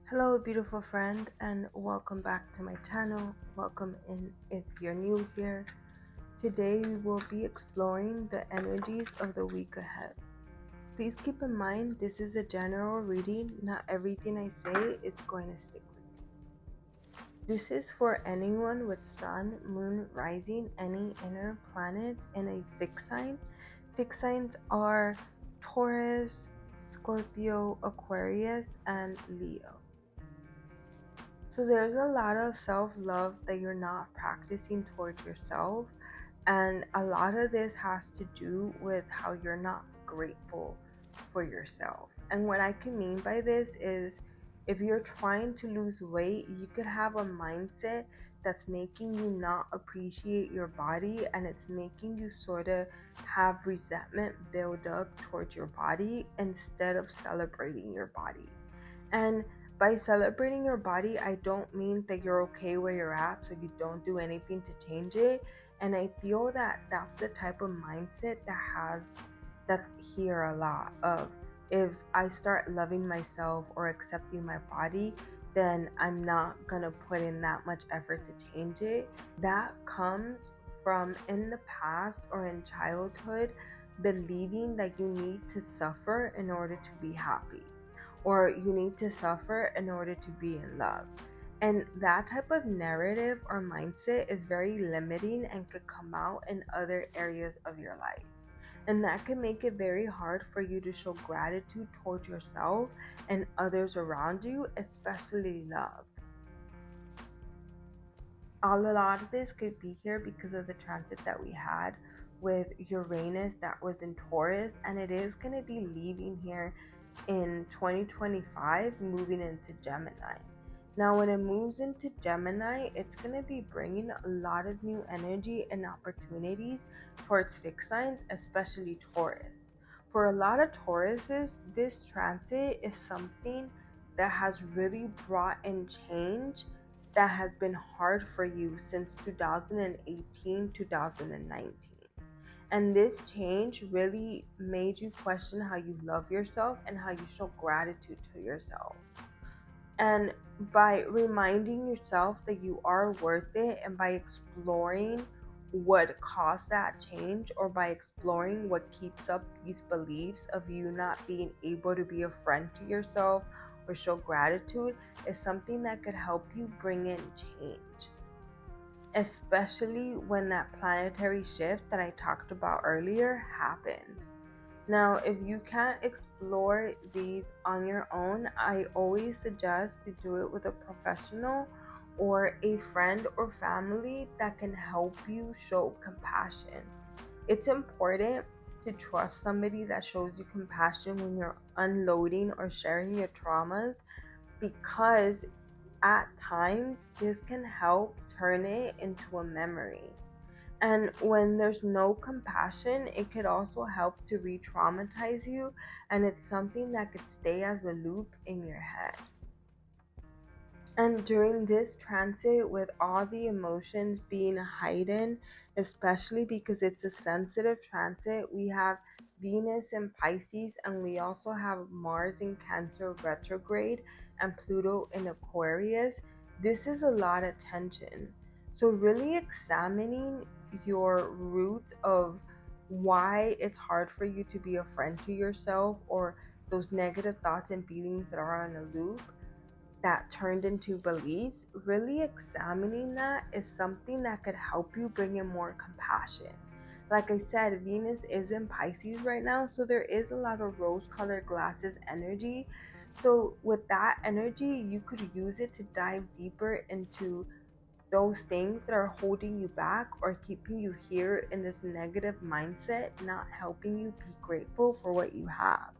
Hello, beautiful friend, and welcome back to my channel. Welcome in if you're new here. Today, we will be exploring the energies of the week ahead. Please keep in mind this is a general reading, not everything I say is going to stick with you. This is for anyone with Sun, Moon, Rising, any inner planets in a fixed sign. Fixed signs are Taurus, Scorpio, Aquarius, and Leo. So there's a lot of self-love that you're not practicing towards yourself, and a lot of this has to do with how you're not grateful for yourself. And what I can mean by this is if you're trying to lose weight, you could have a mindset that's making you not appreciate your body, and it's making you sort of have resentment build up towards your body instead of celebrating your body. And by celebrating your body, I don't mean that you're okay where you're at, so you don't do anything to change it. And I feel that that's the type of mindset that's here a lot of, if I start loving myself or accepting my body, then I'm not gonna put in that much effort to change it. That comes from in the past or in childhood believing that you need to suffer in order to be happy, or you need to suffer in order to be in love. And that type of narrative or mindset is very limiting and could come out in other areas of your life. And that can make it very hard for you to show gratitude towards yourself and others around you, especially love. A lot of this could be here because of the transit that we had with Uranus that was in Taurus, and it is going to be leaving here in 2025, moving into Gemini. Now, when it moves into Gemini, it's going to be bringing a lot of new energy and opportunities towards fixed signs, especially Taurus. For a lot of Tauruses, this transit is something that has really brought in change that has been hard for you since 2018, 2019. And this change really made you question how you love yourself and how you show gratitude to yourself. And by reminding yourself that you are worth it, and by exploring what caused that change, or by exploring what keeps up these beliefs of you not being able to be a friend to yourself or show gratitude, is something that could help you bring in change, especially when that planetary shift that I talked about earlier happens. Now, if you can't explore these on your own, I always suggest to do it with a professional or a friend or family that can help you show compassion. It's important to trust somebody that shows you compassion when you're unloading or sharing your traumas, because at times this can help turn it into a memory. And when there's no compassion, it could also help to re traumatize you, and it's something that could stay as a loop in your head. And during this transit, with all the emotions being heightened, especially because it's a sensitive transit, we have Venus in Pisces, and we also have Mars in Cancer retrograde and Pluto in Aquarius. This is a lot of tension. So, really examining your root of why it's hard for you to be a friend to yourself, or those negative thoughts and feelings that are on a loop that turned into beliefs, really examining that is something that could help you bring in more compassion. Like I said, Venus is in Pisces right now, so there is a lot of rose colored glasses energy. So, with that energy, you could use it to dive deeper into those things that are holding you back or keeping you here in this negative mindset, not helping you be grateful for what you have.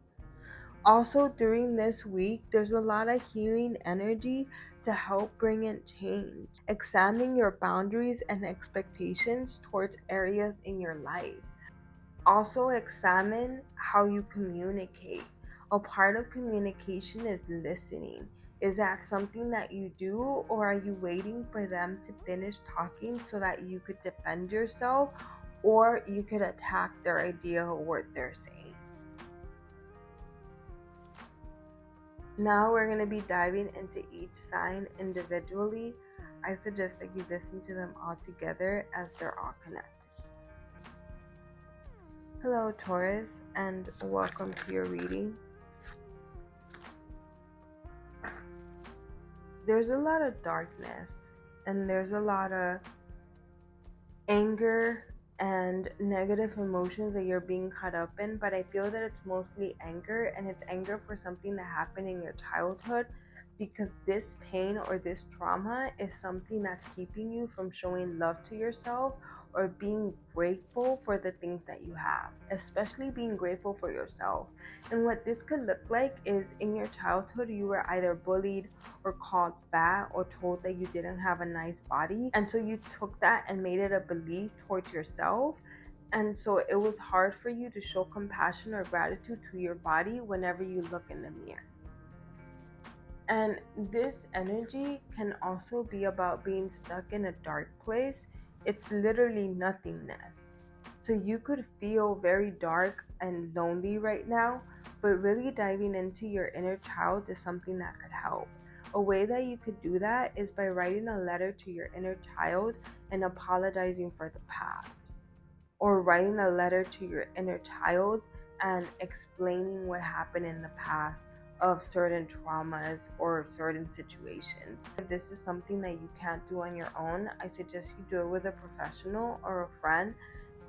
Also, during this week, there's a lot of healing energy to help bring in change. Examine your boundaries and expectations towards areas in your life. Also, examine how you communicate. A part of communication is listening. Is that something that you do, or are you waiting for them to finish talking so that you could defend yourself, or you could attack their idea of what they're saying? Now we're going to be diving into each sign individually. I suggest that you listen to them all together as they're all connected. Hello, Taurus, and welcome to your reading. There's a lot of darkness, and there's a lot of anger and negative emotions that you're being caught up in, but I feel that it's mostly anger, and it's anger for something that happened in your childhood, because this pain or this trauma is something that's keeping you from showing love to yourself or being grateful for the things that you have, especially being grateful for yourself. And what this could look like is, in your childhood you were either bullied or called fat or told that you didn't have a nice body, and so you took that and made it a belief towards yourself, and so it was hard for you to show compassion or gratitude to your body whenever you look in the mirror. And this energy can also be about being stuck in a dark place. It's literally nothingness. So you could feel very dark and lonely right now, but really diving into your inner child is something that could help. A way that you could do that is by writing a letter to your inner child and apologizing for the past, or writing a letter to your inner child and explaining what happened in the past of certain traumas or certain situations. If this is something that you can't do on your own, I suggest you do it with a professional or a friend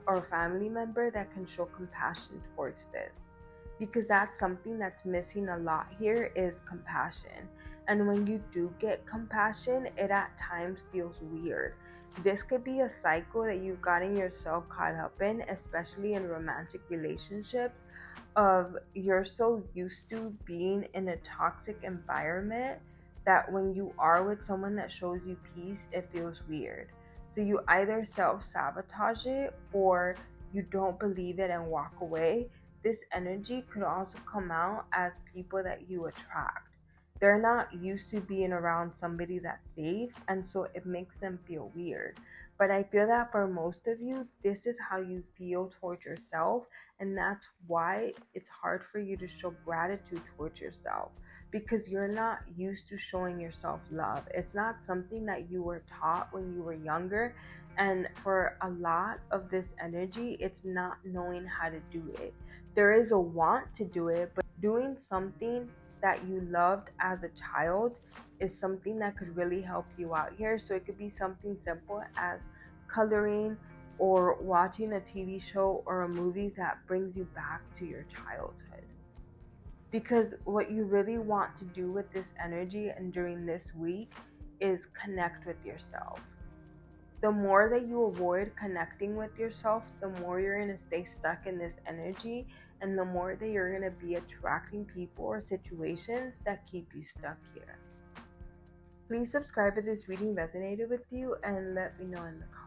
or a family member that can show compassion towards this, because that's something that's missing a lot here is compassion. And when you do get compassion, it at times feels weird. This could be a cycle that you've gotten yourself caught up in, especially in romantic relationships, of you're so used to being in a toxic environment that when you are with someone that shows you peace, it feels weird. So you either self-sabotage it or you don't believe it and walk away. This energy could also come out as people that you attract. They're not used to being around somebody that's safe, and so it makes them feel weird. But I feel that for most of you, this is how you feel towards yourself, and that's why it's hard for you to show gratitude towards yourself, because you're not used to showing yourself love. It's not something that you were taught when you were younger. And for a lot of this energy, it's not knowing how to do it. There is a want to do it, but doing something that you loved as a child is something that could really help you out here. So it could be something simple as coloring or watching a TV show or a movie that brings you back to your childhood. Because what you really want to do with this energy and during this week is connect with yourself. The more that you avoid connecting with yourself, the more you're going to stay stuck in this energy, and the more that you're going to be attracting people or situations that keep you stuck here. Please subscribe if this reading resonated with you and let me know in the comments.